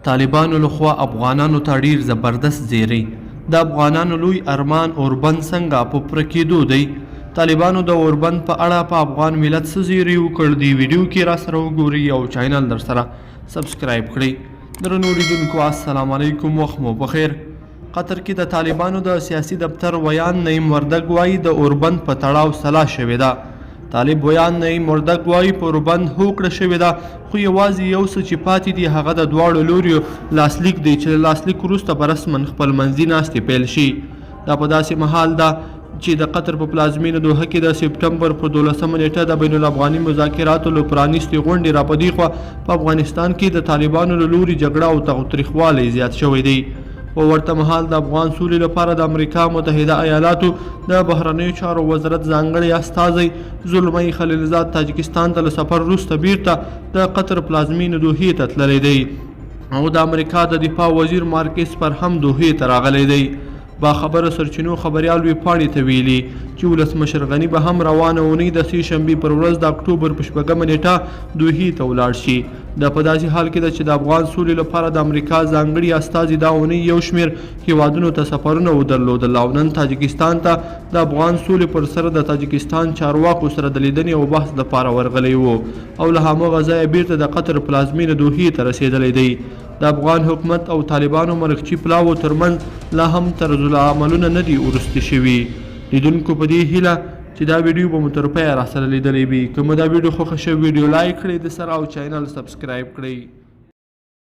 طالبانو لخوا افغانانو ته ډیر زبردست زیری. د افغانانو لوی ارمان اوربند څنګه په پوره کېدو دی. طالبانو د اوربند په اړه په افغان ملت څه زیری وکړ دی ویډیو کې را سره وګورئ او چینل در سره سبسکرایب کړئ. درنو لیدونکو السلام علیکم، وخت مو بخیر. قطر کې د طالبانو د سیاسي دفتر ویان نعیم وردګ وایي د اوربند په تړاو سلا شوې ده. طالب ویان نعیم وردګ وایي په اوربند هوکړه شوې ده، خو یوازې یو څه چې پاتې دي هغه د دواړو لوریو لاسلیک دی چې له لاسلیک وروسته به رسما خپلمنځي ناستې پیل شي. دا په داسې مهال ده چې د قطر په پلازمینه دوحه کې د سپټمبر په 12مه نیټه د بین الافغاني مذاکراتو له پرانیستې غونډې راپدې خوا په افغانستان کې د طالبانو له لوري جګړه او تاوتریخوالی زیات شوی دی. په ورته مهال د افغان سولې لپاره د امریکا متحده ایالاتو د بهرنیو چارو وزارت ځانګړی استازی زلمی خلیلزاد تاجکستان ته له سفر وروسته بیرته د قطر پلازمینې دوحې ته تللی دی او د امریکا د دفاع وزیر مارک اسپر هم دوحې ته راغلی دی. باخبره سرچینو خبریال ویبپاڼې ته ویلي چې ولسمشر غني به هم روانه اونۍ د سې شنبې پر ورځ د اکتوبر په 8مه نیټه دوحې ته ولاړ شي. دا په داسې حال کې ده چې د افغان سولې لپاره د امریکا ځانګړي استازي دا اونۍ یو شمېر هیوادونو ته سفرونه ودرلودل او نن تاجکستان ته د افغان سولې پر سر د تاجکستان چارواکو سره د لیدنې او بحث لپاره ورغلی و او له هماغه ځایه بیرته د قطر پلازمینه دوحې ته رسېدلی دی. د افغان حکومت او طالبانو مرکچي پلاوو ترمنځ لا هم طرزالعملونه نه دي وروستي شوي. لیدونکو په دې هیله چې دا ویډیو به مو تر پایه راسره لیدلی وي. که مو دا ویډیو خوښه شوې ویډیو لایک کړئ د سره او چینل سبسکرایب کړئ.